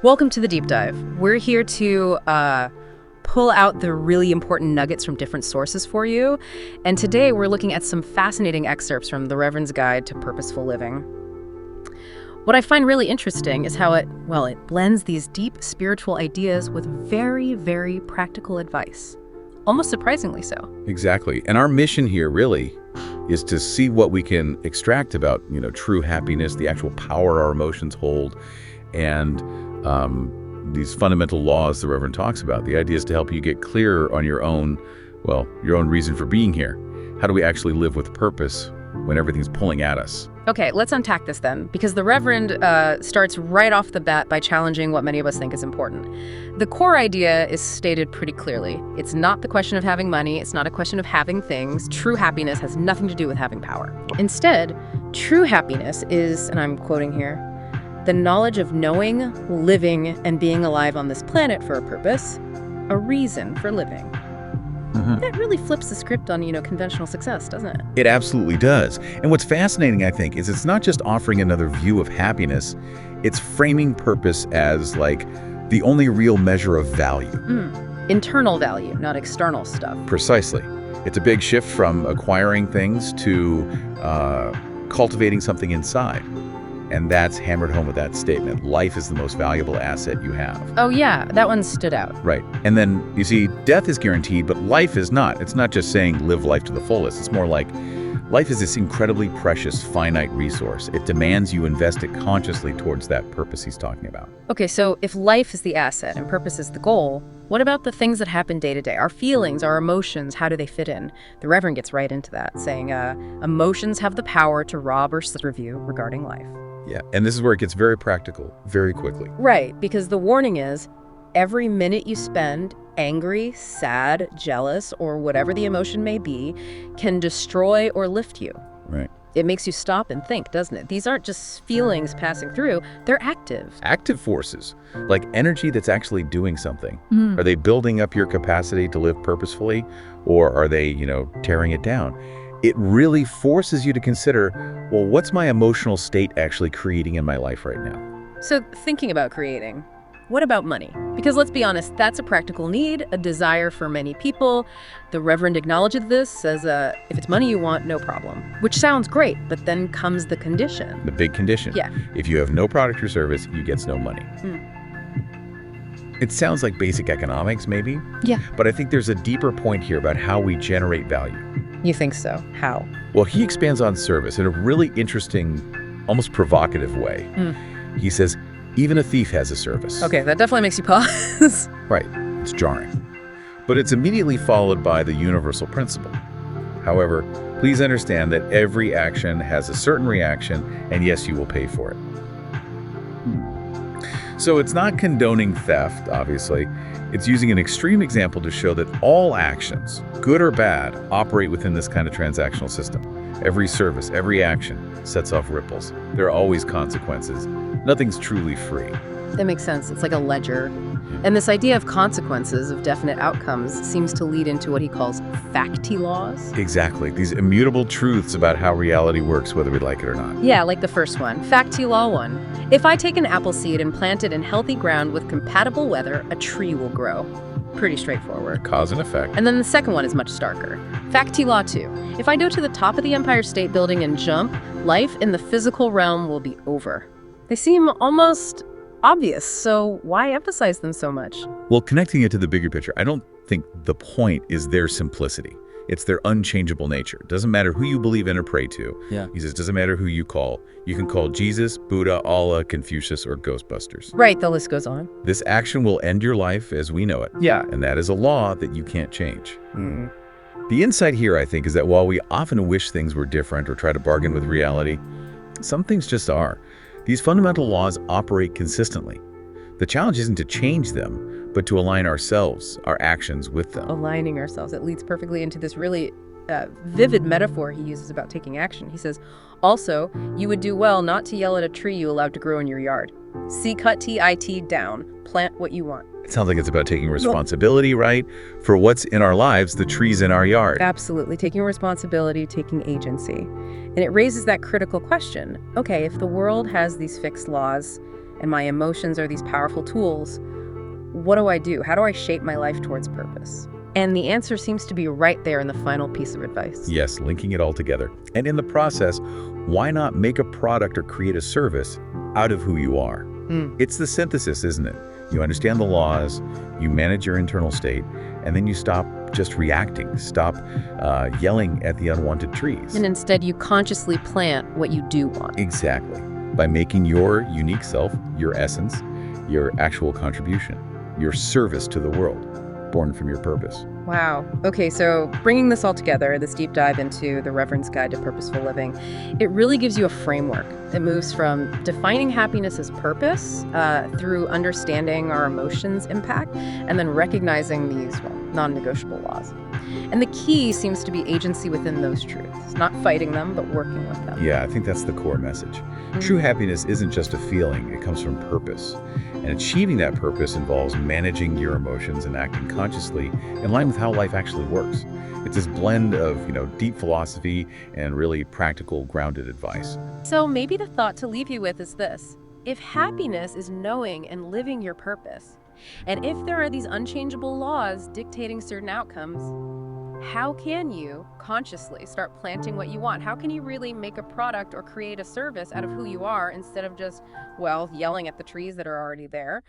Welcome to the deep dive. We're here to pull out the really important nuggets from different sources for you. And today we're looking at some fascinating excerpts from the Reverend's Guide to Purposeful Living. What I find really interesting is how it blends these deep spiritual ideas with very, very practical advice. Almost surprisingly so. Exactly. And our mission here really is to see what we can extract about, true happiness, the actual power our emotions hold, and these fundamental laws the Reverend talks about. The idea is to help you get clearer on your own reason for being here. How do we actually live with purpose when everything's pulling at us? Okay, let's unpack this then, because the Reverend starts right off the bat by challenging what many of us think is important. The core idea is stated pretty clearly. It's not the question of having money. It's not a question of having things. True happiness has nothing to do with having power. Instead, true happiness is, and I'm quoting here, the knowledge of knowing, living, and being alive on this planet for a purpose, a reason for living. That really flips the script on, conventional success, doesn't it? It absolutely does. And what's fascinating, I think, is it's not just offering another view of happiness, it's framing purpose as, like, the only real measure of value. Internal value, not external stuff. Precisely. It's a big shift from acquiring things to cultivating something inside. And that's hammered home with that statement. Life is the most valuable asset you have. Oh yeah, that one stood out. Right. And then, you see, death is guaranteed, but life is not. It's not just saying live life to the fullest. It's more like life is this incredibly precious, finite resource. It demands you invest it consciously towards that purpose he's talking about. Okay, so if life is the asset and purpose is the goal, what about the things that happen day to day? Our feelings, our emotions, how do they fit in? The Reverend gets right into that, saying emotions have the power to rob or serve you regarding life. Yeah, and this is where it gets very practical, very quickly. Right, because the warning is, every minute you spend angry, sad, jealous, or whatever the emotion may be, can destroy or lift you. Right. It makes you stop and think, doesn't it? These aren't just feelings passing through, they're active. Active forces, like energy that's actually doing something. Are they building up your capacity to live purposefully, or are they, tearing it down? It really forces you to consider, well, what's my emotional state actually creating in my life right now? So thinking about creating, what about money? Because let's be honest, that's a practical need, a desire for many people. The Reverend acknowledges this, says if it's money you want, no problem. Which sounds great, but then comes the condition. The big condition. Yeah. If you have no product or service, you get no money. It sounds like basic economics, maybe. Yeah. But I think there's a deeper point here about how we generate value. You think so? How? Well, he expands on service in a really interesting, almost provocative way. He says, even a thief has a service. Okay, that definitely makes you pause. Right, it's jarring. But it's immediately followed by the universal principle. However, please understand that every action has a certain reaction, and yes, you will pay for it. So it's not condoning theft, obviously. It's using an extreme example to show that all actions, good or bad, operate within this kind of transactional system. Every service, every action sets off ripples. There are always consequences. Nothing's truly free. That makes sense. It's like a ledger. And this idea of consequences, of definite outcomes, seems to lead into what he calls facty laws. Exactly. These immutable truths about how reality works, whether we like it or not. Yeah, like the first one. Facty law 1. If I take an apple seed and plant it in healthy ground with compatible weather, a tree will grow. Pretty straightforward. Cause and effect. And then the second one is much starker. Facty law 2. If I go to the top of the Empire State Building and jump, life in the physical realm will be over. They seem almost obvious, so why emphasize them so much? Well, connecting it to the bigger picture, I don't think the point is their simplicity. It's their unchangeable nature. Doesn't matter who you believe in or pray to. Yeah. He says, doesn't matter who you call. You can call Jesus, Buddha, Allah, Confucius, or Ghostbusters. Right, the list goes on. This action will end your life as we know it. Yeah. And that is a law that you can't change. The insight here, I think, is that while we often wish things were different or try to bargain with reality, some things just are. These fundamental laws operate consistently. The challenge isn't to change them, but to align ourselves, our actions with them. Aligning ourselves. It leads perfectly into this really vivid metaphor he uses about taking action. He says, also, you would do well not to yell at a tree you allowed to grow in your yard. C-cut-T-I-T down. Plant what you want. It sounds like it's about taking responsibility, right? For what's in our lives, the trees in our yard. Absolutely. Taking responsibility, taking agency. And it raises that critical question. Okay, if the world has these fixed laws, and my emotions are these powerful tools, what do I do? How do I shape my life towards purpose? And the answer seems to be right there in the final piece of advice. Yes, linking it all together. And in the process, why not make a product or create a service out of who you are? It's the synthesis, isn't it? You understand the laws, you manage your internal state, and then you stop just reacting, stop yelling at the unwanted trees. And instead, you consciously plant what you do want. Exactly. By making your unique self, your essence, your actual contribution, your service to the world, born from your purpose. Wow. Okay, so bringing this all together, this deep dive into the Reverend's Guide to Purposeful Living, it really gives you a framework that moves from defining happiness as purpose through understanding our emotions' impact and then recognizing these non-negotiable laws. And the key seems to be agency within those truths, not fighting them, but working with them. Yeah, I think that's the core message. True happiness isn't just a feeling, it comes from purpose. And achieving that purpose involves managing your emotions and acting consciously in line with how life actually works. It's this blend of, deep philosophy and really practical, grounded advice. So maybe the thought to leave you with is this: if happiness is knowing and living your purpose, and if there are these unchangeable laws dictating certain outcomes, how can you consciously start planting what you want? How can you really make a product or create a service out of who you are instead of just, yelling at the trees that are already there?